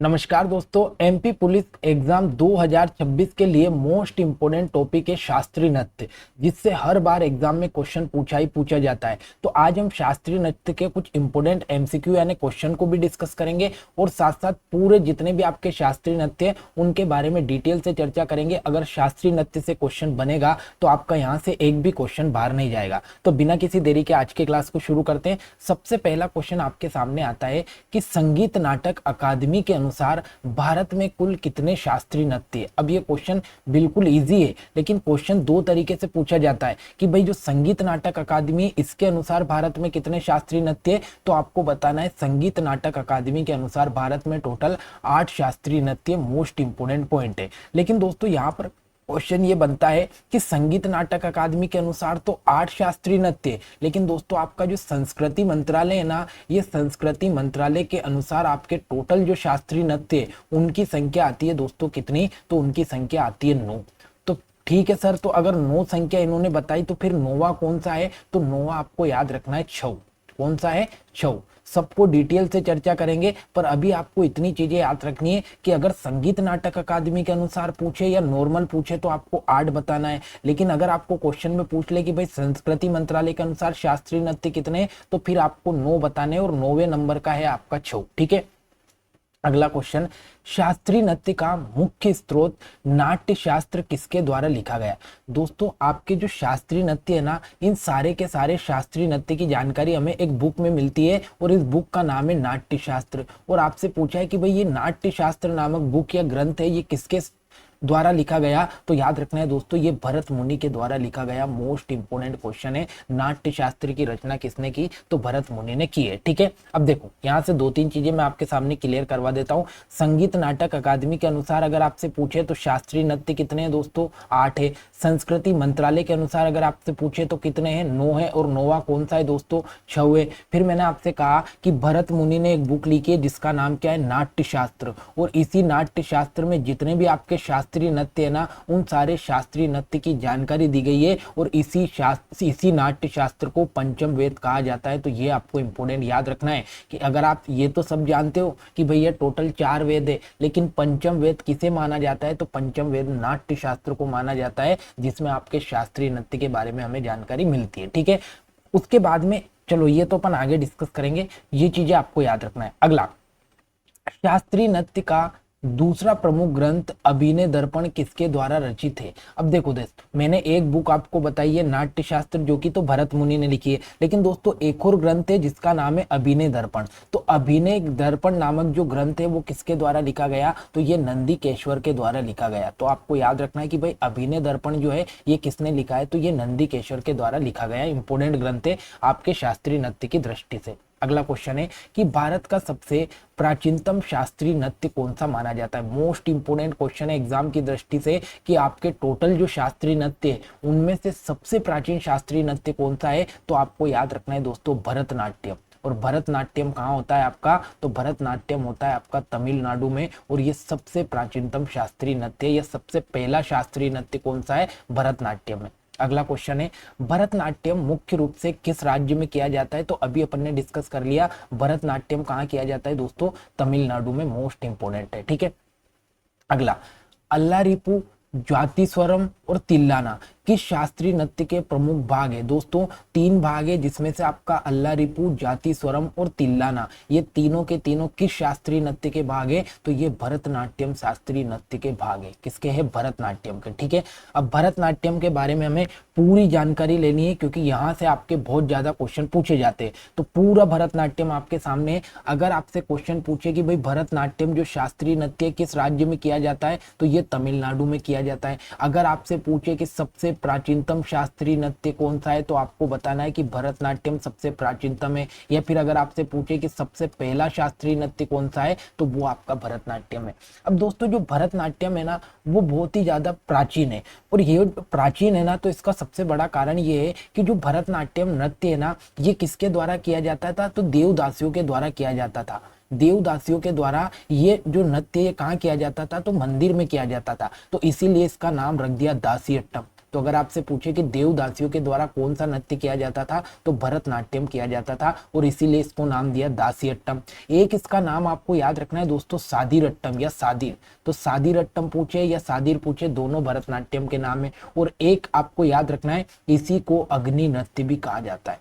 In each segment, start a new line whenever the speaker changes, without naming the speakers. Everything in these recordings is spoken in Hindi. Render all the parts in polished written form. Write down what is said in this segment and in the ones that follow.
नमस्कार दोस्तों। एमपी पुलिस एग्जाम 2026 के लिए मोस्ट इम्पोर्टेंट टॉपिक है शास्त्रीय नृत्य, जिससे हर बार एग्जाम में क्वेश्चन पूछा जाता है। तो आज हम शास्त्रीय नृत्य के कुछ इंपोर्टेंट एमसीक्यू यानी क्वेश्चन को भी डिस्कस करेंगे और साथ साथ पूरे जितने भी आपके शास्त्रीय नृत्य हैं उनके बारे में डिटेल से चर्चा करेंगे। अगर शास्त्रीय नृत्य से क्वेश्चन बनेगा तो आपका यहाँ से एक भी क्वेश्चन बाहर नहीं जाएगा। तो बिना किसी देरी के आज के क्लास को शुरू करते हैं। सबसे पहला क्वेश्चन आपके सामने आता है कि संगीत नाटक अकादमी के अनुसार भारत में कुल कितने शास्त्रीय नृत्य है। अब ये क्वेश्चन बिल्कुल इजी है, लेकिन क्वेश्चन दो तरीके से पूछा जाता है कि भाई जो संगीत नाटक अकादमी इसके अनुसार भारत में कितने शास्त्रीय नृत्य है। तो आपको बताना है संगीत नाटक अकादमी के अनुसार भारत में टोटल 8 शास्त्रीय नृत्य मोस्ट इंपोर्टेंट पॉइंट है। लेकिन दोस्तों यहाँ पर क्वेश्चन ये बनता है कि संगीत नाटक अकादमी के अनुसार तो 8 शास्त्रीय नृत्य है, लेकिन दोस्तों आपका जो संस्कृति मंत्रालय है ना, ये संस्कृति मंत्रालय के अनुसार आपके टोटल जो शास्त्रीय नृत्य है उनकी संख्या आती है दोस्तों कितनी, तो उनकी संख्या आती है 9। तो ठीक है सर, तो अगर 9 संख्या इन्होंने बताई तो फिर नौवा कौन सा है, तो नौवा आपको याद रखना है छऊ। कौन सा है? छऊ। सबको डिटेल से चर्चा करेंगे, पर अभी आपको इतनी चीजें याद रखनी है कि अगर संगीत नाटक अकादमी के अनुसार पूछे या नॉर्मल पूछे तो आपको 8 बताना है। लेकिन अगर आपको क्वेश्चन में पूछ ले कि भाई संस्कृति मंत्रालय के अनुसार शास्त्रीय नृत्य कितने हैं, तो फिर आपको 9 बताने और 9वें नंबर का है आपका छऊ। ठीक है, अगला क्वेश्चन, शास्त्रीय नृत्य का मुख्य स्रोत नाट्य शास्त्र किसके द्वारा लिखा गया। दोस्तों आपके जो शास्त्रीय नृत्य है ना, इन सारे के सारे शास्त्रीय नृत्य की जानकारी हमें एक बुक में मिलती है और इस बुक का नाम है नाट्य शास्त्र। और आपसे पूछा है कि भाई ये नाट्य शास्त्र नामक बुक या ग्रंथ है, ये किसके द्वारा लिखा गया, तो याद रखना है दोस्तों ये भरत मुनि के द्वारा लिखा गया। मोस्ट इंपोर्टेंट क्वेश्चन है, नाट्य शास्त्र की रचना किसने की, तो भरत मुनि ने की है। ठीक है, अब देखो यहाँ से 2-3 चीजें मैं आपके सामने क्लियर करवा देता हूँ। संगीत नाटक अकादमी के अनुसार अगर आपसे पूछे तो शास्त्रीय नृत्य कितने हैं दोस्तों, 8 है। संस्कृति मंत्रालय के अनुसार अगर आपसे पूछे तो कितने हैं, 9 है। और नौवा कौन सा है दोस्तों, छऊ है। फिर मैंने आपसे कहा कि भरत मुनि ने एक बुक लिखी है जिसका नाम क्या है, नाट्य शास्त्र। और इसी नाट्य शास्त्र में जितने भी आपके शास्त्रीय नृत्य है ना, उन सारे शास्त्रीय नृत्य की जानकारी दी गई है। और इसी नाट्य शास्त्र को पंचम वेद कहा जाता है। तो ये आपको इंपोर्टेंट याद रखना है कि अगर आप ये तो सब जानते हो कि भैया टोटल 4 वेद है, लेकिन पंचम वेद किसे माना जाता है, तो पंचम वेद नाट्य शास्त्र को माना जाता है, जिसमें आपके शास्त्रीय नृत्य के बारे में हमें जानकारी मिलती है। ठीक है, उसके बाद में चलो ये तो अपन आगे डिस्कस करेंगे, ये चीजें आपको याद रखना है। अगला, शास्त्रीय नृत्य का दूसरा प्रमुख ग्रंथ अभिनय दर्पण किसके द्वारा रचित है। अब देखो दोस्तों मैंने एक बुक आपको बताई है नाट्य शास्त्र, जो कि तो भरत मुनि ने लिखी है, लेकिन दोस्तों एक और ग्रंथ है जिसका नाम है अभिनय दर्पण। तो अभिनय दर्पण नामक जो ग्रंथ है वो किसके द्वारा लिखा गया, तो ये नंदीकेश्वर के द्वारा लिखा गया। तो आपको याद रखना है कि भाई अभिनय दर्पण जो है ये किसने लिखा है, तो ये नंदीकेश्वर के द्वारा लिखा गया इंपोर्टेंट ग्रंथ है आपके शास्त्रीय नृत्य की दृष्टि से। अगला क्वेश्चन है कि भारत का सबसे प्राचीनतम शास्त्रीय नृत्य कौन सा माना जाता है। मोस्ट इंपोर्टेंट क्वेश्चन है एग्जाम की दृष्टि से कि आपके टोटल जो शास्त्रीय नृत्य है उनमें से सबसे प्राचीन शास्त्रीय नृत्य कौन सा है, तो आपको याद रखना है दोस्तों भरतनाट्यम। और भरतनाट्यम कहाँ होता है आपका, तो भरतनाट्यम होता है आपका तमिलनाडु में। और ये सबसे प्राचीनतम शास्त्रीय नृत्य है, ये सबसे पहला शास्त्रीय नृत्य कौन सा है, भरतनाट्यम है। अगला क्वेश्चन है, भरतनाट्यम मुख्य रूप से किस राज्य में किया जाता है। तो अभी अपन ने डिस्कस कर लिया, भरतनाट्यम कहाँ किया जाता है दोस्तों, तमिलनाडु में। मोस्ट इंपोर्टेंट है। ठीक है, अगला, अल्लारिपू, ज्योतिस्वरम और तिल्लाना किस शास्त्रीय नृत्य के प्रमुख भाग है। दोस्तों 3 भाग है, जिसमें से आपका अल्लारिपू, ज्योतिस्वरम और तिल्लाना, ये तीनों के तीनों किस शास्त्रीय नृत्य के भाग है, तो ये भरतनाट्यम शास्त्रीय नृत्य के भाग है। किसके है, भरतनाट्यम के। ठीक है, अब भरतनाट्यम के बारे में हमें पूरी जानकारी लेनी है, क्योंकि यहाँ से आपके बहुत ज्यादा क्वेश्चन पूछे जाते हैं। तो पूरा भरतनाट्यम आपके सामने है। अगर आपसे क्वेश्चन पूछे कि भाई भरतनाट्यम जो शास्त्रीय नृत्य किस राज्य में किया जाता है, तो ये तमिलनाडु में किया जाता है। अगर आपसे पूछे कि सबसे प्राचीनतम शास्त्रीय नृत्य कौन सा है, तो आपको बताना है कि भरतनाट्यम सबसे प्राचीनतम है। या फिर अगर आपसे पूछे कि सबसे पहला शास्त्रीय नृत्य कौन सा है, तो वो आपका भरतनाट्यम है। अब दोस्तों जो भरतनाट्यम है ना, वो बहुत ही ज्यादा प्राचीन है। और ये प्राचीन है ना, तो इसका सबसे बड़ा कारण ये है कि जो भरतनाट्यम नृत्य है ना, ये किसके द्वारा किया जाता था, तो देवदासियों के द्वारा किया जाता था। देवदासियों के द्वारा ये जो नृत्य कहाँ किया जाता था, तो मंदिर में किया जाता था। तो इसीलिए इसका नाम रख दिया दासी अट्टम। तो अगर आपसे पूछे कि देवदासियों के द्वारा कौन सा नृत्य किया जाता था, तो भरतनाट्यम किया जाता था और इसीलिए इसको नाम दिया दासीअट्टम। एक इसका नाम आपको याद रखना है दोस्तों, सादीरट्टम या सादिर। तो सादीरट्टम पूछे या सादिर पूछे, दोनों भरतनाट्यम के नाम है। और एक आपको याद रखना है, इसी को अग्नि नृत्य भी कहा जाता है।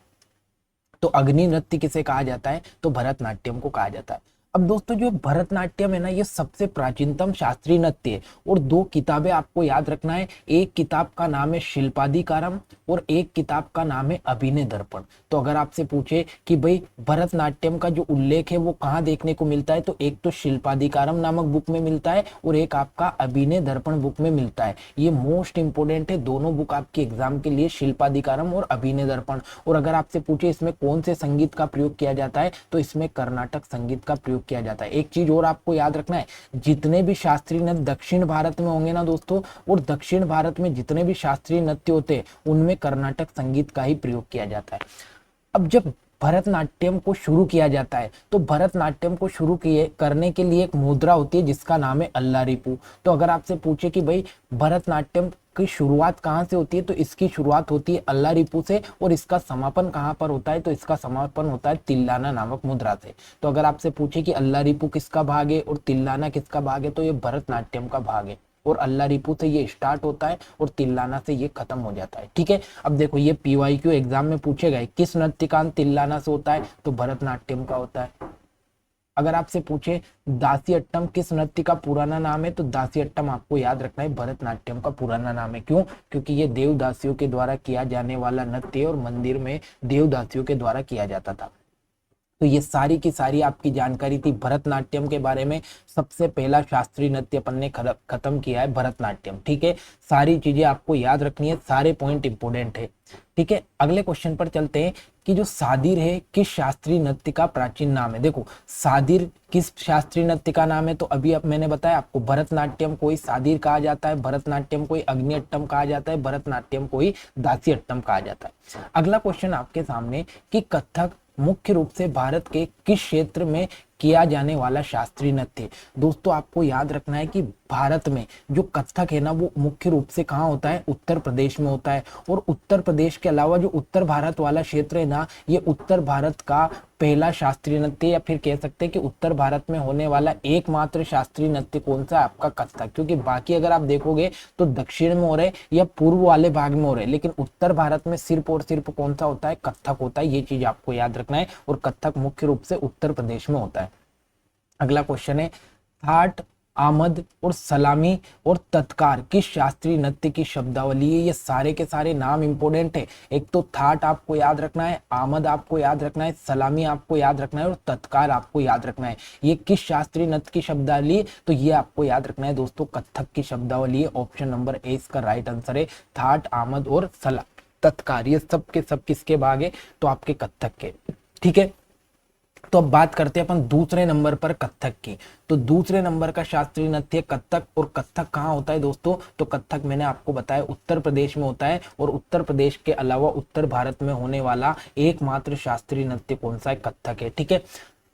तो अग्नि नृत्य किसे कहा जाता है, तो भरतनाट्यम को कहा जाता है। अब दोस्तों जो भरतनाट्यम है ना, ये सबसे प्राचीनतम शास्त्रीय नृत्य है और दो किताबें आपको याद रखना है। एक किताब का नाम है शिल्पादिकारम और एक किताब का नाम है अभिनय दर्पण। तो अगर आपसे पूछे कि भाई भरतनाट्यम का जो उल्लेख है वो कहाँ देखने को मिलता है, तो एक तो शिल्पादिकारम नामक बुक में मिलता है और एक आपका अभिनय दर्पण बुक में मिलता है। ये मोस्ट इंपोर्टेंट है, दोनों बुक आपके एग्जाम के लिए, शिल्पादिकारम और अभिनय दर्पण। और अगर आपसे पूछे इसमें कौन से संगीत का प्रयोग किया जाता है, तो इसमें कर्नाटक संगीत का प्रयोग किया जाता है। एक चीज और आपको याद रखना है, जितने भी शास्त्रीय नृत्य दक्षिण भारत में होंगे ना दोस्तों, और दक्षिण भारत में जितने भी शास्त्रीय नृत्य होते हैं उनमें कर्नाटक संगीत का ही प्रयोग किया जाता है। अब जब भरतनाट्यम को शुरू किया जाता है, तो भरतनाट्यम को शुरू किए करने के लिए एक मुद्रा होती है जिसका नाम है अल्लारिपू। तो अगर आपसे पूछे कि भाई भरतनाट्यम की शुरुआत कहाँ से होती है, तो इसकी शुरुआत होती है अल्लारिपू से और इसका समापन कहाँ पर होता है, तो इसका समापन होता है तिल्लाना नामक मुद्रा से। तो अगर आपसे पूछे कि अल्लारिपू किसका भाग है और तिल्लाना किसका भाग है, तो ये भरतनाट्यम का भाग है और अल्लारिपू से ये स्टार्ट होता है और तिल्लाना से ये खत्म हो जाता है। ठीक है, अब देखो ये PYQ एग्जाम में पूछे गए किस नृत्य का अंत तिल्लाना से होता है, तो भरतनाट्यम का होता है। अगर आपसे पूछे दासीअट्टम किस नृत्य का पुराना नाम है, तो दासीअट्टम आपको याद रखना है भरतनाट्यम का पुराना नाम है। क्यों? क्योंकि ये देवदासियों के द्वारा किया जाने वाला नृत्य है और मंदिर में देवदासियों के द्वारा किया जाता था। तो ये सारी की सारी आपकी जानकारी थी भरतनाट्यम के बारे में। सबसे पहला शास्त्रीय नृत्य अपन ने खत्म किया है भरतनाट्यम। ठीक है, सारी चीजें आपको याद रखनी है, सारे पॉइंट इंपोर्टेंट है। ठीक है, अगले क्वेश्चन पर चलते हैं कि जो सादिर है किस शास्त्रीय नृत्य का प्राचीन नाम है। देखो सादिर किस शास्त्रीय नृत्य का नाम है, तो अभी अब मैंने बताया आपको, भरतनाट्यम को ही सादिर कहा जाता है, भरतनाट्यम को ही अग्निअट्टम कहा जाता है, भरतनाट्यम को ही दासीअट्टम कहा जाता है। अगला क्वेश्चन आपके सामने कि कथक मुख्य रूप से भारत के किस क्षेत्र में किया जाने वाला शास्त्रीय नृत्य। दोस्तों आपको याद रखना है कि भारत में जो कथक है ना, वो मुख्य रूप से कहाँ होता है, उत्तर प्रदेश में होता है। और उत्तर प्रदेश के अलावा जो उत्तर भारत वाला क्षेत्र है ना, ये उत्तर भारत का पहला शास्त्रीय नृत्य, या फिर कह सकते हैं कि उत्तर भारत में होने वाला एकमात्र शास्त्रीय नृत्य कौन सा है, आपका कथक। क्योंकि बाकी अगर आप देखोगे तो दक्षिण में हो रहे या पूर्व वाले भाग में हो रहे, लेकिन उत्तर भारत में सिर्फ और सिर्फ कौन सा होता है, कथक होता है। ये चीज आपको याद रखना है और कथक मुख्य रूप से उत्तर प्रदेश में होता है। अगला क्वेश्चन है थाट, आमद और सलामी और तत्कार किस शास्त्रीय नृत्य की शब्दावली है। ये सारे के सारे नाम इंपोर्टेंट है। एक तो थाट आपको याद रखना है, आमद आपको याद रखना है, सलामी आपको याद रखना है और तत्कार आपको याद रखना है। ये किस शास्त्रीय नृत्य की शब्दावली है, तो ये आपको याद रखना है दोस्तों, कथक की शब्दावली है। ऑप्शन नंबर ए इसका राइट आंसर है। थाट, आमद और तत्कार ये सब के सब किसके भाग है, तो आपके कथक के। ठीक है, तो अब बात करते हैं अपन दूसरे नंबर पर कथक की। तो दूसरे नंबर का शास्त्रीय नृत्य कथक। और कथक कहाँ होता है दोस्तों, तो कथक मैंने आपको बताया उत्तर प्रदेश में होता है। और उत्तर प्रदेश के अलावा उत्तर भारत में होने वाला एकमात्र शास्त्रीय नृत्य कौन सा है, कथक है। ठीक है,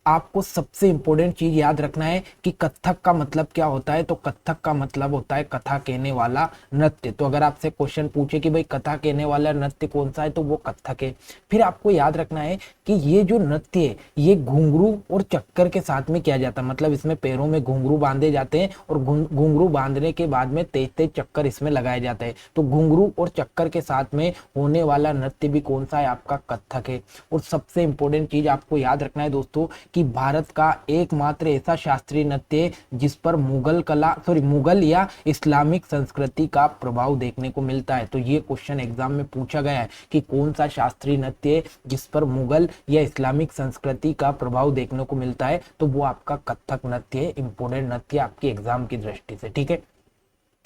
आपको सबसे इंपॉर्टेंट चीज याद रखना है कि कथक का मतलब क्या होता है, तो कथक का मतलब होता है कथा कहने वाला नृत्य। तो अगर आपसे क्वेश्चन पूछे कि भाई कथा कहने वाला नृत्य कौन सा है, तो वो कथक है। फिर आपको याद रखना है कि ये जो नृत्य है ये घुंघरू और चक्कर के साथ में किया जाता है। मतलब इसमें पैरों में घुंघरू बांधे जाते हैं और घुंघरू बांधने के बाद में तेज तेज चक्कर इसमें लगाए जाते हैं। तो घुंघरू और चक्कर के साथ में होने वाला नृत्य भी कौन सा है, आपका कथक है। और सबसे इंपॉर्टेंट चीज आपको याद रखना है दोस्तों कि भारत का एकमात्र ऐसा शास्त्रीय नृत्य जिस पर मुगल या इस्लामिक संस्कृति का प्रभाव देखने को मिलता है। तो ये क्वेश्चन एग्जाम में पूछा गया है कि कौन सा शास्त्रीय नृत्य जिस पर मुगल या इस्लामिक संस्कृति का प्रभाव देखने को मिलता है, तो वो आपका कथक नृत्य है। इंपोर्टेंट नृत्य आपके एग्जाम की दृष्टि से। ठीक है,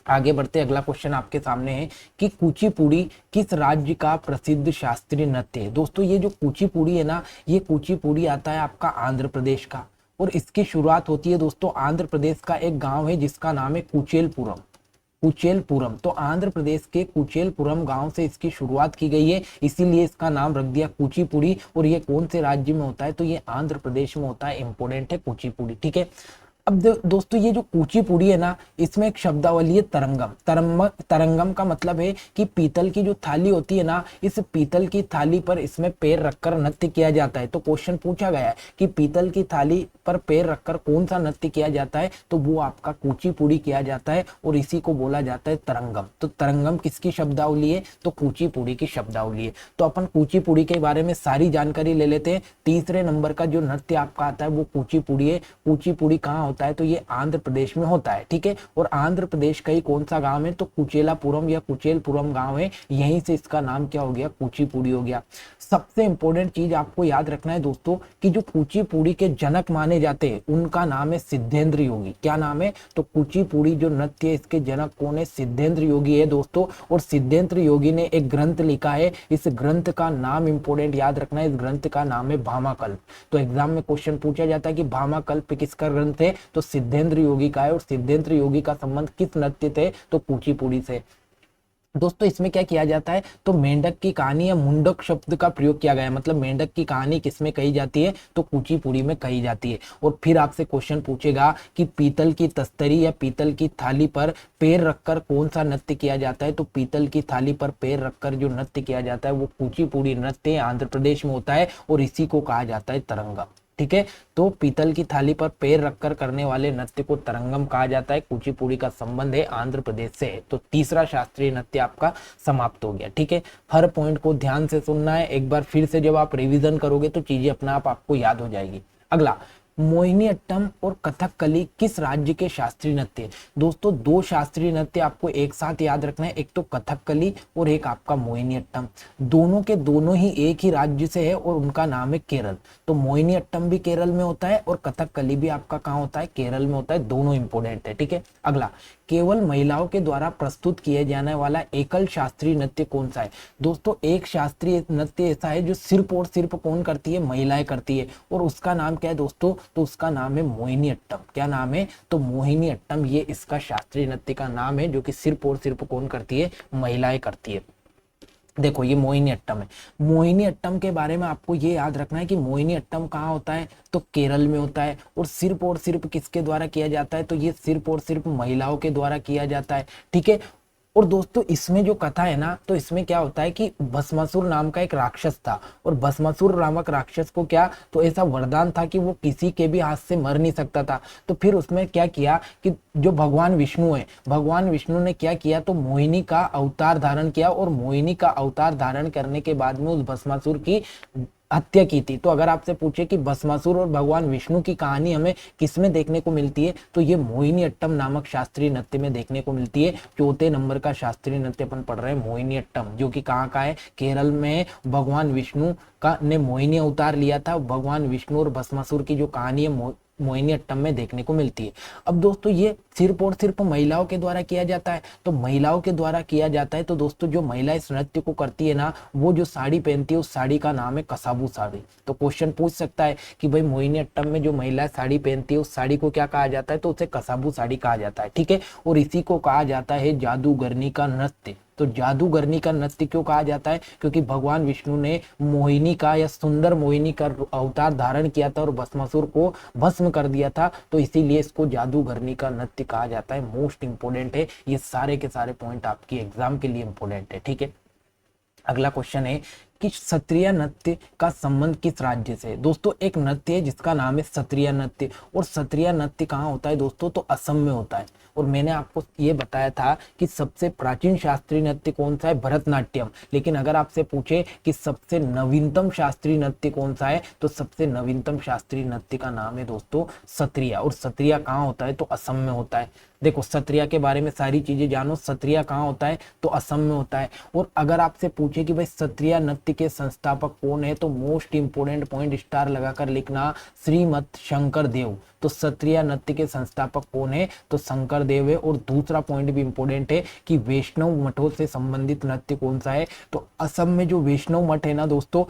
आगे बढ़ते अगला क्वेश्चन आपके सामने है कि कुचिपुड़ी किस राज्य का प्रसिद्ध शास्त्रीय नृत्य है। दोस्तों ये जो कुचिपुड़ी है ना, ये कुचिपुड़ी आता है आपका आंध्र प्रदेश का और इसकी शुरुआत होती है दोस्तों आंध्र प्रदेश का एक गांव है जिसका नाम है कुचेलपुरम। कुचेलपुरम, तो आंध्र प्रदेश के कुचेलपुरम गांव से इसकी शुरुआत की गई है, इसीलिए इसका नाम रख दिया कुचिपुड़ी। और ये कौन से राज्य में होता है, तो ये आंध्र प्रदेश में होता है। इंपोर्टेंट है कुचिपुड़ी। ठीक है, अब दोस्तों ये जो कुचिपुड़ी है ना, इसमें एक शब्दावली है तरंगम। तरंगम का मतलब है कि पीतल की जो थाली होती है ना, इस पीतल की थाली पर इसमें पैर रखकर नृत्य किया जाता है। तो क्वेश्चन पूछा गया है कि पीतल की थाली पर पैर रखकर कौन सा नृत्य किया जाता है, तो वो आपका कुचिपुड़ी किया जाता है और इसी को बोला जाता है तरंगम। तो तरंगम किसकी शब्दावली है, तो कुचिपुड़ी की शब्दावली है। तो अपन कुचिपुड़ी के बारे में सारी जानकारी ले लेते हैं। तीसरे नंबर का जो नृत्य आपका आता है वो कुचिपुड़ी है। कुचिपुड़ी कहाँ होता है, तो ये आंध्र प्रदेश में होता है, ठीक है। और आंध्र प्रदेश का ही कौन सा गांव है, तो कुचेलापुरम या कुचेलपुरम गांव है, यहीं से इसका नाम क्या हो गया, कुचिपुड़ी हो गया। सबसे इंपॉर्टेंट चीज आपको याद रखना है दोस्तों कि जो कुचिपुड़ी के जनक माने जाते हैं उनका नाम है सिद्धेंद्र योगी। क्या नाम है, तो कुचिपुड़ी जो नृत्य है इसके जनक कौन है, सिद्धेंद्र योगी है दोस्तों। और सिद्धेंद्र योगी ने एक ग्रंथ लिखा है, इस ग्रंथ का नाम इंपॉर्टेंट याद रखना है, इस ग्रंथ का नाम है भामाकल्प। तो एग्जाम में क्वेश्चन पूछा जाता है कि भामाकल्प किसका ग्रंथ है, तो सिद्धेंद्र योगी का है। और सिद्धेंद्र योगी का संबंध किस नृत्य से, तो कुचिपुड़ी से। दोस्तों इसमें क्या किया जाता है, तो मेंढक की कहानी या मुंडक शब्द का प्रयोग किया गया है। मतलब मेंढक की कहानी किसमें कही जाती है, तो कुचिपुड़ी में कही जाती है। और फिर आपसे क्वेश्चन पूछेगा कि पीतल की तस्तरी या पीतल की थाली पर पैर रखकर कौन सा नृत्य किया जाता है, तो पीतल की थाली पर पैर रखकर जो नृत्य किया जाता है वो कुचिपुड़ी नृत्य आंध्र प्रदेश में होता है और इसी को कहा जाता है तरंगम, ठीक है। तो पीतल की थाली पर पैर रखकर करने वाले नृत्य को तरंगम कहा जाता है। कुचिपुड़ी का संबंध है आंध्र प्रदेश से। तो तीसरा शास्त्रीय नृत्य आपका समाप्त हो गया, ठीक है। हर पॉइंट को ध्यान से सुनना है, एक बार फिर से जब आप रिवीजन करोगे तो चीजें अपने आप आपको याद हो जाएगी। अगला, मोहिनीअट्टम और कथकली किस राज्य के शास्त्रीय नृत्य है। दोस्तों दो शास्त्रीय नृत्य आपको एक साथ याद रखना है, एक तो कथकली और एक आपका मोहिनीअट्टम। दोनों के दोनों ही एक ही राज्य से है और उनका नाम है केरल। तो मोहिनीअट्टम भी केरल में होता है और कथकली भी आपका कहाँ होता है, केरल में होता है। दोनों इंपोर्टेंट है, ठीक है। अगला, केवल महिलाओं के द्वारा प्रस्तुत किए जाने वाला एकल शास्त्रीय नृत्य कौन सा है। दोस्तों एक शास्त्रीय नृत्य ऐसा है जो सिर्फ और सिर्फ कौन करती है, महिलाएं करती है, और उसका नाम क्या है दोस्तों, तो उसका नाम है मोहिनीअट्टम। क्या नाम है, तो मोहिनीअट्टम, ये इसका शास्त्रीय नृत्य का नाम है जो कि सिर्फ और सिर्फ कौन करती है, महिलाएं करती है। देखो ये मोहिनीअट्टम है। मोहिनीअट्टम के बारे में आपको ये याद रखना है कि मोहिनीअट्टम कहाँ होता है, तो केरल में होता है। और सिर्फ किसके द्वारा किया जाता है, तो ये सिर्फ और सिर्फ महिलाओं के द्वारा किया जाता है, ठीक है। और दोस्तों इसमें जो कथा है ना, तो इसमें क्या होता है कि भस्मासुर नाम का एक राक्षस था और भस्मासुर नामक राक्षस को क्या, तो ऐसा वरदान था कि वो किसी के भी हाथ से मर नहीं सकता था। तो फिर उसमें क्या किया कि जो भगवान विष्णु है, भगवान विष्णु ने क्या किया, तो मोहिनी का अवतार धारण किया और मोहिनी का अवतार धारण करने के बाद में उस भस्मासुर की हत्या की थी। तो अगर आपसे पूछे कि भस्मासुर और भगवान विष्णु की कहानी हमें किसमें देखने को मिलती है, तो ये मोहिनीअट्टम नामक शास्त्रीय नृत्य में देखने को मिलती है। चौथे नंबर का शास्त्रीय नृत्य अपन पढ़ रहे हैं मोहिनीअट्टम, जो कि कहाँ का है, केरल में। भगवान विष्णु का ने मोहिनी अवतार लिया था। भगवान विष्णु और भस्मासुर की जो कहानी है मोहिनीअट्टम में देखने को मिलती है। अब दोस्तों ये सिर्फ और सिर्फ महिलाओं के द्वारा किया जाता है, तो महिलाओं के द्वारा किया जाता है तो दोस्तों जो महिला इस नृत्य को करती है ना, वो जो साड़ी पहनती है उस साड़ी का नाम है कसाबू साड़ी। तो क्वेश्चन पूछ सकता है कि भाई मोहिनीअट्टम में जो महिला साड़ी पहनती है उस साड़ी को क्या कहा जाता है, तो उसे कसाबू साड़ी कहा जाता है, ठीक है। और इसी को कहा जाता है जादूगरनी का नृत्य। तो जादूगरनी का नृत्य क्यों कहा जाता है, क्योंकि भगवान विष्णु ने मोहिनी का या सुंदर मोहिनी का अवतार धारण किया था और भस्मासुर को भस्म कर दिया था, तो इसीलिए इसको जादूगरनी का नृत्य कहा जाता है। मोस्ट इंपोर्टेंट है, ये सारे के सारे पॉइंट आपकी एग्जाम के लिए इंपोर्टेंट है, ठीक है। अगला क्वेश्चन है कि सत्रिया नृत्य का संबंध किस राज्य से है। दोस्तों एक नृत्य है जिसका नाम है सत्रिया नृत्य, और सत्रिया नृत्य कहाँ होता है दोस्तों, तो असम में होता है। और मैंने आपको ये बताया था कि सबसे प्राचीन शास्त्रीय नृत्य कौन सा है, भरतनाट्यम। लेकिन अगर आपसे पूछे कि सबसे नवीनतम शास्त्रीय नृत्य कौन सा है, तो सबसे नवीनतम शास्त्रीय नृत्य का नाम है दोस्तों सत्रिया। और सत्रिया कहाँ होता है, तो असम में होता है। देखो सत्रिया के बारे में सारी चीजें जानो, सत्रिया कहाँ होता है, तो असम में होता है। और अगर आपसे पूछे कि भाई सत्रिया नृत्य के संस्थापक कौन है, तो मोस्ट इंपोर्टेंट पॉइंट स्टार लगाकर लिखना, श्रीमद शंकर देव। तो सत्रिया नृत्य के संस्थापक कौन है, तो शंकर देव है। और दूसरा पॉइंट भी इंपोर्टेंट है कि वैष्णव मठों से संबंधित नृत्य कौन सा है, तो असम में जो वैष्णव मठ है ना दोस्तों,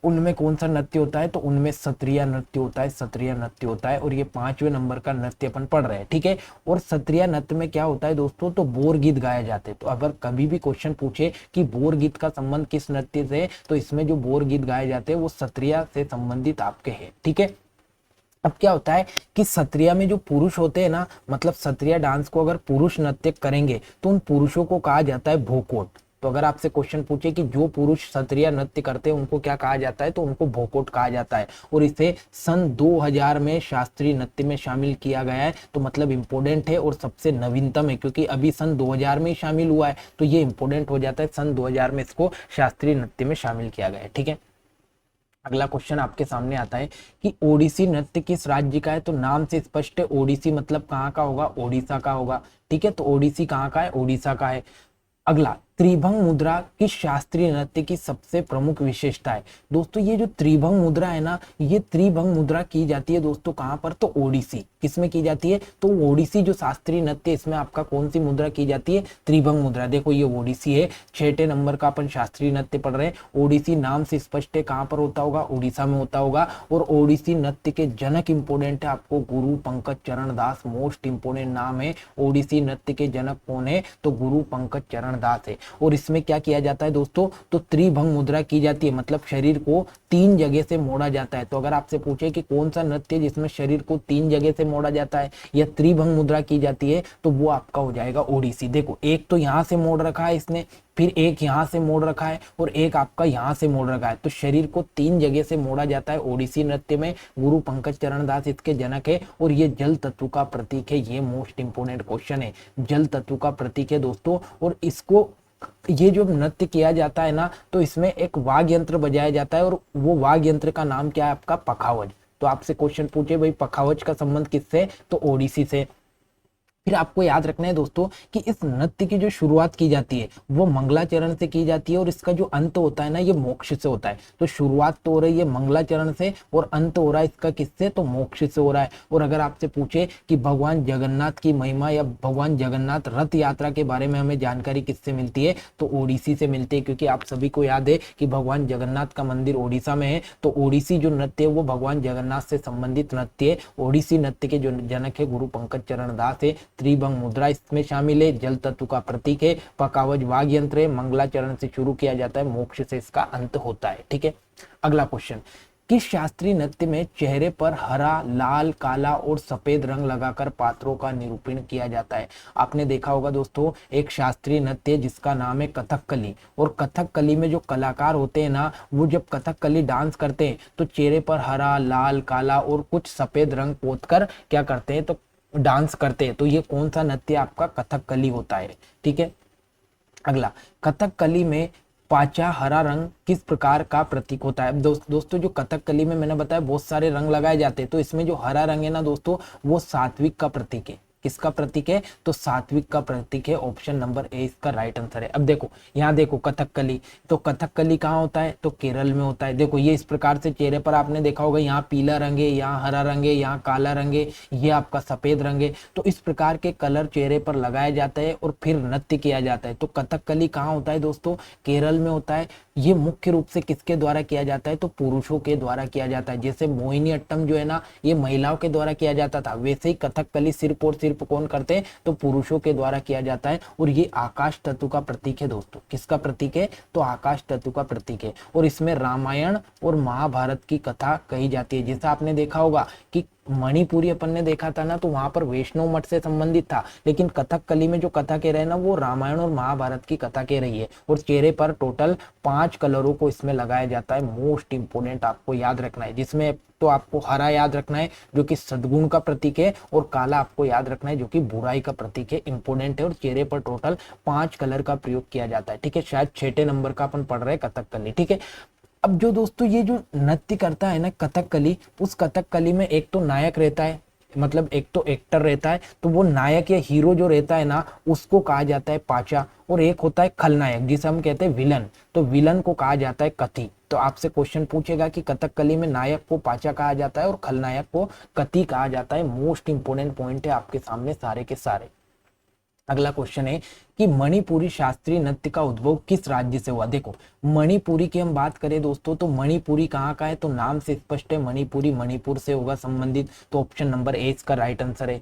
उनमें कौन सा नृत्य होता है, तो उनमें सत्रिया नृत्य होता है, सत्रिया नृत्य होता है। और ये 5वें नंबर का नृत्य अपन पढ़ रहे हैं, ठीक है। और सत्रिया नृत्य में क्या होता है दोस्तों, तो बोर गीत गाए जाते हैं। तो अगर कभी भी क्वेश्चन पूछे कि बोर गीत का संबंध किस नृत्य से, तो इसमें जो बोर गीत गाए जाते हैं वो सत्रिया से संबंधित आपके हैं, ठीक है। अब क्या होता है कि सत्रिया में जो पुरुष होते हैं ना, मतलब सत्रिया डांस को अगर पुरुष नृत्य करेंगे तो उन पुरुषों को कहा जाता है भोकोट। तो अगर आपसे क्वेश्चन पूछे कि जो पुरुष सत्रिया नृत्य करते हैं उनको क्या कहा जाता है, तो उनको भोकोट कहा जाता है। और इसे सन 2000 में शास्त्रीय नृत्य में शामिल किया गया है। तो मतलब इम्पोर्टेंट है और सबसे नवीनतम है, क्योंकि अभी सन 2000 में ही शामिल हुआ है, तो ये इंपॉर्टेंट हो जाता है। सन 2000 में इसको शास्त्रीय नृत्य में शामिल किया गया है। ठीक है, अगला क्वेश्चन आपके सामने आता है कि ओडिसी नृत्य किस राज्य का है। तो नाम से स्पष्ट है, ओडिसी मतलब कहाँ का होगा, ओडिशा का होगा। ठीक है, तो ओडिसी कहाँ का है, ओडिशा का है। अगला, त्रिभंग मुद्रा किस शास्त्रीय नृत्य की सबसे प्रमुख विशेषता है। दोस्तों ये जो त्रिभंग मुद्रा है ना, ये त्रिभंग मुद्रा की जाती है दोस्तों कहाँ पर, तो ओडिसी। किसमें की जाती है, तो ओडिसी जो शास्त्रीय नृत्य, इसमें आपका कौन सी मुद्रा की जाती है, त्रिभंग मुद्रा। देखो ये ओडिसी है, 6ठे नंबर का अपन शास्त्रीय नृत्य पढ़ रहे हैं। ओडिसी नाम से स्पष्ट है कहाँ पर होता होगा, उड़ीसा में होता होगा। और ओडिसी नृत्य के जनक इंपोर्टेंट है आपको गुरु पंकज चरण दास, मोस्ट इंपोर्टेंट नाम है। ओडिसी नृत्य के जनक कौन है, तो गुरु पंकज चरण दास है। और इसमें क्या किया जाता है दोस्तों, तो त्रिभंग मुद्रा की जाती है, मतलब शरीर को 3 जगह से मोड़ा जाता है। तो अगर आपसे पूछे कि कौन सा नृत्य जिसमें शरीर को 3 जगह से मोड़ा जाता है या त्रिभंग मुद्रा की जाती है, तो वो आपका हो जाएगा ओडिसी। देखो एक तो यहाँ से मोड़ रखा है इसने, फिर एक यहाँ से मोड़ रखा है और एक आपका यहाँ से मोड़ रखा है। तो शरीर को 3 जगह से मोड़ा जाता है ओडिसी नृत्य में। गुरु पंकज चरण दास इसके जनक है। और ये जल तत्व का प्रतीक है। ये मोस्ट इंपोर्टेंट क्वेश्चन है, जल तत्व का प्रतीक है दोस्तों। और इसको, ये जो नृत्य किया जाता है ना, तो इसमें एक वाद्य यंत्र बजाया जाता है और वो वाद्य यंत्र का नाम क्या है आपका, पखावज। तो आपसे क्वेश्चन पूछे भाई पखावज का संबंध किससे, तो ओडिसी से। फिर आपको याद रखना है दोस्तों कि इस नृत्य की जो शुरुआत की जाती है वो मंगलाचरण से की जाती है और इसका जो अंत होता है ना, ये मोक्ष से होता है। तो शुरुआत तो हो रही है मंगलाचरण से और अंत हो रहा है इसका किससे, तो मोक्ष से हो रहा है। और अगर आपसे पूछे कि भगवान जगन्नाथ की महिमा या भगवान जगन्नाथ रथ यात्रा के बारे में हमें जानकारी किससे मिलती है, तो ओडिसी से मिलती है। क्योंकि आप सभी को याद है कि भगवान जगन्नाथ का मंदिर ओडिशा में है। तो ओडिसी जो नृत्य है वो भगवान जगन्नाथ से संबंधित नृत्य है। ओडिसी नृत्य के जो जनक है गुरु पंकज चरण दास है। त्रिभंग मुद्रा इसमें शामिल है, जल तत्व का प्रतीक है, पखावज वाद्य यंत्र है, मंगलाचरण से शुरू किया जाता है, मोक्ष से इसका अंत होता है। ठीक है, अगला क्वेश्चन, किस शास्त्रीय नृत्य में चेहरे पर हरा, लाल, काला और सफेद रंग लगाकर पात्रों का निरूपण किया जाता है। आपने देखा होगा दोस्तों एक शास्त्रीय नृत्य जिसका नाम है कथकली। और कथकली में जो कलाकार होते हैं ना, वो जब कथकली डांस करते हैं तो चेहरे पर हरा, लाल, काला और कुछ सफेद रंग पोतकर क्या करते हैं, तो डांस करते हैं। तो ये कौन सा नृत्य आपका, कथकली होता है। ठीक है, अगला, कथकली में पाचा हरा रंग किस प्रकार का प्रतीक होता है। दोस्तों जो कथकली में मैंने बताया बहुत सारे रंग लगाए जाते हैं, तो इसमें जो हरा रंग है ना दोस्तों, वो सात्विक का प्रतीक है। किसका प्रतीक है, तो सात्विक का प्रतीक है। ऑप्शन नंबर ए इसका राइट आंसर है। अब देखो यहाँ देखो कथकली, तो कथकली कहाँ होता है, तो केरल में होता है। देखो ये इस प्रकार से चेहरे पर आपने देखा होगा, यहाँ पीला रंग है, यहाँ हरा रंग है, यहाँ काला रंग है, ये आपका सफेद रंग है। तो इस प्रकार के कलर चेहरे पर लगाए जाते हैं और फिर नृत्य किया जाता है। तो कथकली कहाँ होता है दोस्तों, केरल में होता है। ये मुख्य रूप से किसके द्वारा किया जाता है, तो पुरुषों के द्वारा किया जाता है। जैसे मोहिनी अट्टम जो है ना, ये महिलाओं के द्वारा किया जाता था, वैसे ही कथकली सिर्फ और सिर्फ कौन करते हैं, तो पुरुषों के द्वारा किया जाता है। और ये आकाश तत्व का प्रतीक है दोस्तों। किसका प्रतीक है, तो आकाश तत्व का प्रतीक है। और इसमें रामायण और महाभारत की कथा कही जाती है। जैसा आपने देखा होगा कि मणिपुरी अपन ने देखा था ना, तो वहां पर वैष्णव मठ से संबंधित था, लेकिन कथकली में जो कथा कह रहे हैं ना, वो रामायण और महाभारत की कथा कह रही है। और चेहरे पर टोटल 5 कलरों को इसमें लगाया जाता है। मोस्ट इंपोर्टेंट आपको याद रखना है, जिसमें तो आपको हरा याद रखना है जो कि सद्गुण का प्रतीक है, और काला आपको याद रखना है जो कि बुराई का प्रतीक है। इंपोर्टेंट है। और चेहरे पर टोटल 5 कलर का प्रयोग किया जाता है। ठीक है, शायद 6ठे नंबर का अपन पढ़ रहे हैं कथकली। ठीक है, अब जो दोस्तों ये जो नृत्य करता है ना कथकली, उस कथकली में एक तो नायक रहता है, मतलब एक तो एक्टर रहता है, तो वो नायक या हीरो जो रहता है ना, उसको कहा जाता है पाचा। और एक होता है खलनायक जिसे हम कहते हैं विलन, तो विलन को कहा जाता है कथी। तो आपसे क्वेश्चन पूछेगा कि कथकली में नायक को पाचा कहा जाता है और खलनायक को कथी कहा जाता है। मोस्ट इंपोर्टेंट पॉइंट है आपके सामने सारे के सारे। अगला क्वेश्चन है कि मणिपुरी शास्त्रीय नृत्य का उद्भव किस राज्य से हुआ। देखो मणिपुरी की हम बात करें दोस्तों, तो मणिपुरी कहाँ का है, तो नाम से स्पष्ट है मणिपुरी मणिपुर से होगा संबंधित। तो ऑप्शन नंबर ए इसका राइट आंसर है।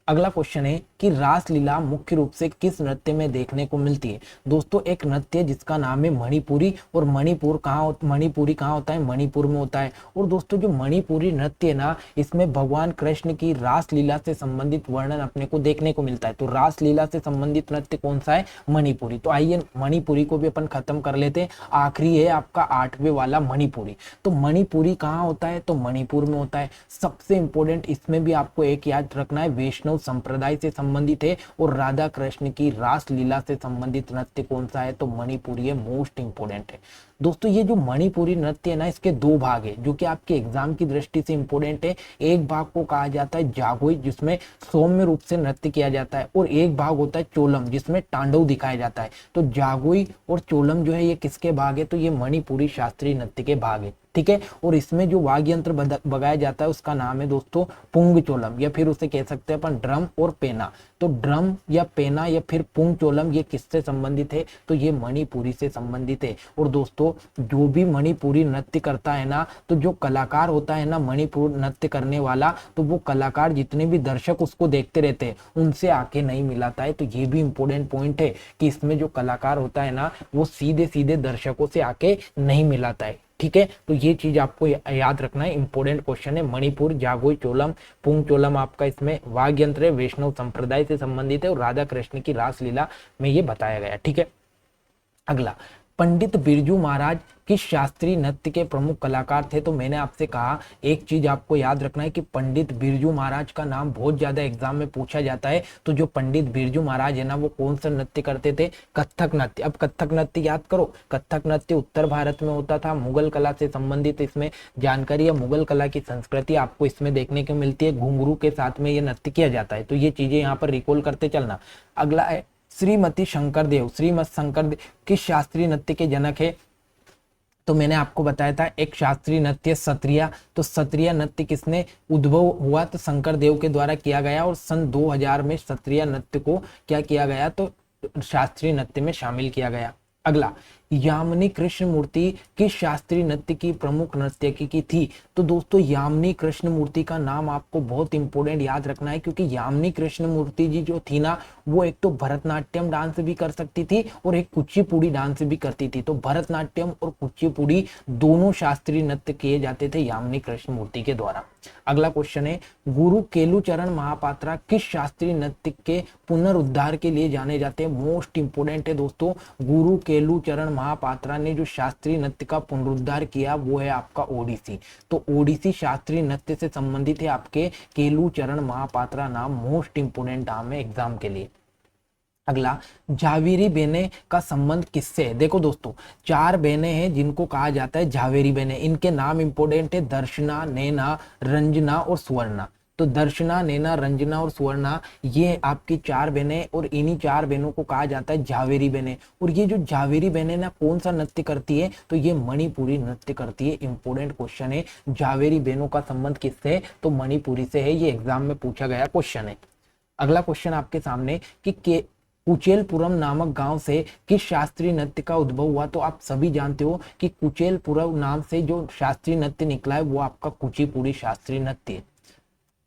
अगला क्वेश्चन है कि रासलीला मुख्य रूप से किस नृत्य में देखने को मिलती है। दोस्तों एक नृत्य जिसका नाम है मणिपुरी, और मणिपुरी कहाँ होता है, मणिपुर में होता है। और दोस्तों जो मणिपुरी नृत्य है ना, इसमें भगवान कृष्ण की रासलीला से संबंधित वर्णन अपने को देखने को मिलता है। तो रासलीला से संबंधित नृत्य कौन सा है, मणिपुरी। तो आइए मणिपुरी को भी अपन खत्म कर लेते हैं। आखिरी है आपका 8वें वाला मणिपुरी। तो मणिपुरी कहाँ होता है, तो मणिपुर में होता है। सबसे इंपॉर्टेंट इसमें भी आपको एक याद रखना है, वैष्णव संप्रदाय से संबंधित है। और राधा कृष्ण की रासलीला से संबंधित नृत्य कौन सा है, तो मणिपुरी है, मोस्ट इंपोर्टेंट है। दोस्तों ये जो मणिपुरी नृत्य है ना, इसके 2 भाग है जो कि आपके एग्जाम की दृष्टि से इंपॉर्टेंट है। एक भाग को कहा जाता है जागोई, जिसमें सौम्य रूप से नृत्य किया जाता है, और एक भाग होता है चोलम, जिसमें तांडव दिखाया जाता है। तो जागोई और चोलम जो है ये किसके भाग है, तो ये मणिपुरी शास्त्रीय नृत्य के भाग है, ठीक है। और इसमें जो वाद्य यंत्र बजाया जाता है उसका नाम है दोस्तों पुंग चोलम, या फिर उसे कह सकते हैं अपन ड्रम और पेना। तो ड्रम या पेना या फिर पुंग चोलम ये किससे संबंधित है, तो ये मणिपुरी से संबंधित है। और दोस्तों जो भी मणिपुरी नृत्य करता है ना, तो जो कलाकार होता है ना मणिपुर नृत्य करने वाला, तो वो कलाकार जितने भी दर्शक उसको देखते रहते हैं उनसे आके नहीं मिलाता है। तो ये भी इंपॉर्टेंट पॉइंट है कि इसमें जो कलाकार होता है ना, वो सीधे सीधे दर्शकों से आके नहीं मिलाता है, ठीक है। तो ये चीज आपको याद रखना है, इंपॉर्टेंट क्वेश्चन है। मणिपुर, जागोई, चोलम, पुंग चोलम आपका इसमें वाद्य यंत्र है, वैष्णव संप्रदाय से संबंधित है, और राधा कृष्ण की रासलीला में ये बताया गया, ठीक है। अगला, पंडित बिरजू महाराज किस शास्त्रीय नृत्य के प्रमुख कलाकार थे। तो मैंने आपसे कहा एक चीज आपको याद रखना है कि पंडित बिरजू महाराज का नाम बहुत ज्यादा एग्जाम में पूछा जाता है। तो जो पंडित बिरजू महाराज है ना, वो कौन सा नृत्य करते थे, कथक नृत्य। अब कथक नृत्य याद करो, कथक नृत्य उत्तर भारत में होता था, मुगल कला से संबंधित इसमें जानकारी या मुगल कला की संस्कृति आपको इसमें देखने को मिलती है। घुंघरू के साथ में ये नृत्य किया जाता है, तो ये चीजें यहाँ पर रिकॉल करते चलना। अगला है श्रीमती शंकरदेव। श्रीमती शंकरदेव किस शास्त्रीय नृत्य के जनक है, तो मैंने आपको बताया था एक शास्त्रीय नृत्य सत्रिया। तो सत्रिया नृत्य किसने उद्भव हुआ, तो शंकर देव के द्वारा किया गया, और सन 2000 में सत्रिया नृत्य को क्या किया गया, तो शास्त्रीय नृत्य में शामिल किया गया। अगला, यामिनी कृष्ण मूर्ति किस शास्त्रीय नृत्य की प्रमुख नर्तकी की थी। तो दोस्तों यामिनी कृष्ण मूर्ति का नाम आपको बहुत इंपॉर्टेंट याद रखना है, क्योंकि यामिनी कृष्ण मूर्ति जी जो थी ना, वो एक तो भरतनाट्यम डांस भी कर सकती थी और एक कुचिपुड़ी डांस भी करती थी। तो भरतनाट्यम और कुचिपुड़ी दोनों शास्त्रीय नृत्य किए जाते थे यामिनी कृष्ण मूर्ति के द्वारा। अगला क्वेश्चन है, गुरु केलुचरण महापात्रा किस शास्त्रीय नृत्य के पुनरुद्धार के लिए जाने जाते हैं। मोस्ट इंपोर्टेंट है दोस्तों, गुरु केलुचरण महापात्रा ने जो शास्त्रीय नृत्य का पुनरुद्धार किया वो है आपका ओडिसी। तो ओडिसी शास्त्रीय नृत्य से संबंधित है आपके केलुचरण महापात्रा नाम, मोस्ट इंपोर्टेंट नाम है एग्जाम के लिए। अगला, झावेरी बहनें का संबंध किससे है। देखो दोस्तों 4 बहनें हैं जिनको कहा जाता है झावेरी बहनें। इनके नाम इंपॉर्टेंट है, दर्शना, नैना, रंजना और सुवर्णा। तो दर्शना, नैना, रंजना और सुवर्णा ये आपकी 4 बहनें, और इन्हीं 4 बहनों को कहा जाता है झावेरी बहनें। और ये जो झावेरी बहनें ना कौन सा नृत्य करती है, तो ये मणिपुरी नृत्य करती है। इंपॉर्टेंट क्वेश्चन है, झावेरी बहनों का संबंध किससे है, तो मणिपुरी से है। ये एग्जाम में पूछा गया क्वेश्चन है। अगला क्वेश्चन आपके सामने कि कुचेलपुरम नामक गांव से किस शास्त्रीय नृत्य का उद्भव हुआ। तो आप सभी जानते हो कि कुचेलपुरम नाम से जो शास्त्रीय नृत्य निकला है वो आपका कुचिपुड़ी शास्त्रीय नृत्य है,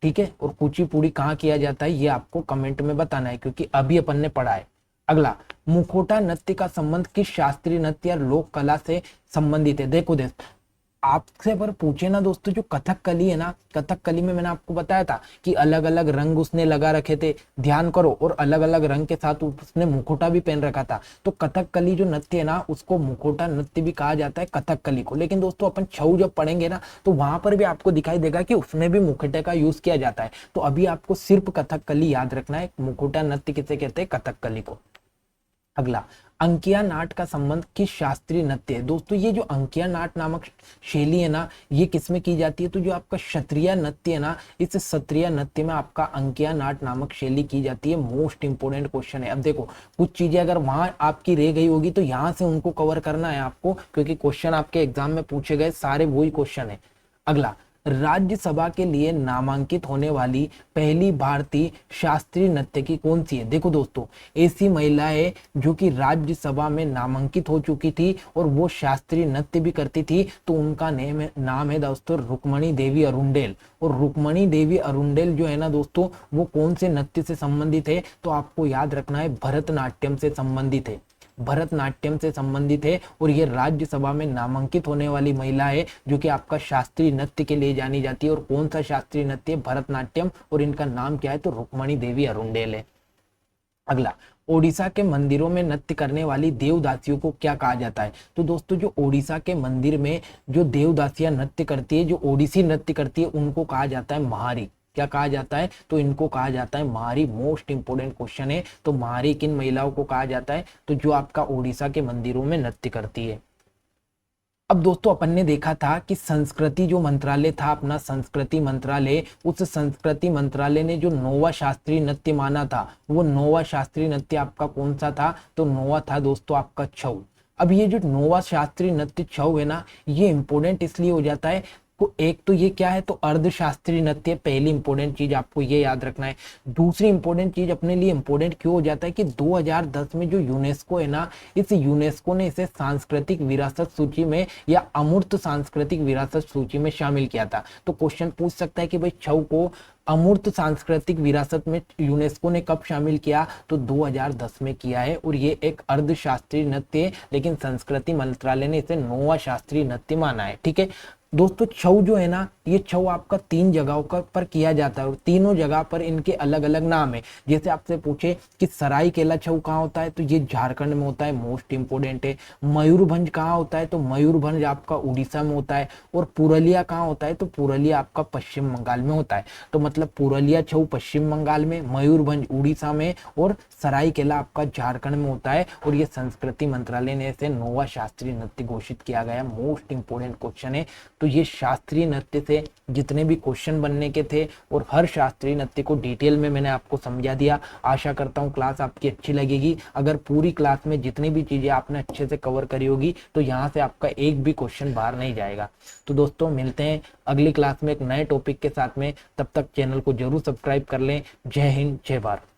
ठीक है। और कुचिपुड़ी कहाँ किया जाता है ये आपको कमेंट में बताना है, क्योंकि अभी अपन ने पढ़ा है। अगला, मुखोटा नृत्य का संबंध किस शास्त्रीय नृत्य या लोक कला से संबंधित है। देखो आपसे पर पूछे ना दोस्तों, जो कथकली है ना, कथकली में मैंने आपको बताया था कि अलग अलग रंग उसने लगा रखे थे, ध्यान करो, और अलग अलग रंग के साथ उसने मुखोटा भी पहन रखा था। तो कथकली जो नृत्य है ना, उसको मुखोटा नृत्य भी कहा जाता है कथकली को। लेकिन दोस्तों अपन छऊ जब पढ़ेंगे ना, तो वहां पर भी आपको दिखाई देगा कि उसमें भी मुखोटे का यूज किया जाता है। तो अभी आपको सिर्फ कथकली याद रखना है, मुखोटा नृत्य किसे कहते हैं, कथकली को। अगला, अंकिया नाट का संबंध किस शास्त्रीय नृत्य है। दोस्तों ये जो अंकिया नाट नामक शैली है ना, ये किसमें की जाती है, तो जो आपका क्षत्रिय नृत्य है ना, इस क्षत्रिय नृत्य में आपका अंकिया नाट नामक शैली की जाती है। मोस्ट इंपोर्टेंट क्वेश्चन है। अब देखो कुछ चीजें अगर वहां आपकी रह गई होगी तो यहाँ से उनको कवर करना है आपको, क्योंकि क्वेश्चन आपके एग्जाम में पूछे गए सारे वही क्वेश्चन है। अगला, राज्यसभा के लिए नामांकित होने वाली पहली भारतीय शास्त्रीय नर्तकी कौन सी है? देखो दोस्तों, ऐसी महिला है जो कि राज्यसभा में नामांकित हो चुकी थी और वो शास्त्रीय नृत्य भी करती थी। तो उनका नाम है दोस्तों रुक्मणी देवी अरुंडेल। और रुक्मणी देवी अरुंडेल जो है ना दोस्तों, वो कौन से नृत्य से संबंधित है? तो आपको याद रखना है, भरतनाट्यम से संबंधित है। भरतनाट्यम से संबंधित है और ये राज्यसभा में नामांकित होने वाली महिला है जो कि आपका शास्त्रीय नृत्य के लिए जानी जाती है। और कौन सा शास्त्रीय नृत्य? भरतनाट्यम। और इनका नाम क्या है? तो रुक्मणी देवी अरुंडेल है। अगला, ओडिशा के मंदिरों में नृत्य करने वाली देवदासियों को क्या कहा जाता है? तो दोस्तों, जो ओडिशा के मंदिर में जो देवदासियां नृत्य करती है, जो ओडिसी नृत्य करती है, उनको कहा जाता है महारी। क्या कहा जाता है? तो इनको कहा जाता है महारी। मोस्ट इंपोर्टेंट क्वेश्चन है। तो महारी किन महिलाओं को कहा जाता है? तो जो आपका ओडिशा के मंदिरों में नृत्य करती है। अब दोस्तों, अपन ने देखा था कि संस्कृति जो मंत्रालय था अपना, संस्कृति मंत्रालय, उस संस्कृति मंत्रालय ने जो नौवां शास्त्रीय नृत्य माना था, वो नौवां शास्त्रीय नृत्य आपका कौन सा था? तो नौवां था दोस्तों आपका छऊ। अब ये जो नौवां शास्त्रीय नृत्य छऊ है ना, ये इंपोर्टेंट इसलिए हो जाता है, एक तो ये क्या है? तो अर्धशास्त्रीय नृत्य, पहली इंपॉर्टेंट चीज आपको ये याद रखना है। दूसरी इंपॉर्टेंट चीज अपने लिए इंपॉर्टेंट क्यों हो जाता है कि 2010 में जो यूनेस्को है ना, इस यूनेस्को ने इसे सांस्कृतिक विरासत सूची में या अमूर्त सांस्कृतिक विरासत सूची में शामिल किया था। तो क्वेश्चन पूछ सकता है कि भाई छऊ को अमूर्त सांस्कृतिक विरासत में यूनेस्को ने कब शामिल किया? तो 2010 में किया है। और ये एक अर्धशास्त्रीय नृत्य है, लेकिन संस्कृति मंत्रालय ने इसे नौवां शास्त्रीय नृत्य माना है। ठीक है दोस्तों, छऊ जो है ना, ये छऊ आपका 3 जगहों पर किया जाता है और तीनों जगह पर इनके अलग अलग नाम है। जैसे आपसे पूछे कि सरायकेला छऊ कहाँ होता है? तो ये झारखंड में होता है, मोस्ट इंपोर्टेंट है। मयूरभंज कहाँ होता है? तो मयूरभंज आपका उड़ीसा में होता है। और पुरुलिया कहाँ होता है? तो पुरुलिया आपका पश्चिम बंगाल में होता है। तो मतलब पुरुलिया छऊ पश्चिम बंगाल में, मयूरभंज उड़ीसा में और सरायकेला आपका झारखंड में होता है। और ये संस्कृति मंत्रालय ने इसे नौवां शास्त्रीय नृत्य घोषित किया गया। मोस्ट इंपोर्टेंट क्वेश्चन है। तो ये शास्त्रीय नृत्य से जितने भी क्वेश्चन बनने के थे और हर शास्त्रीय नृत्य को डिटेल में मैंने आपको समझा दिया। आशा करता हूँ क्लास आपकी अच्छी लगेगी। अगर पूरी क्लास में जितनी भी चीजें आपने अच्छे से कवर करी होगी तो यहाँ से आपका एक भी क्वेश्चन बाहर नहीं जाएगा। तो दोस्तों, मिलते हैं अगली क्लास में एक नए टॉपिक के साथ में। तब तक चैनल को जरूर सब्सक्राइब कर लें। जय हिंद, जय भारत।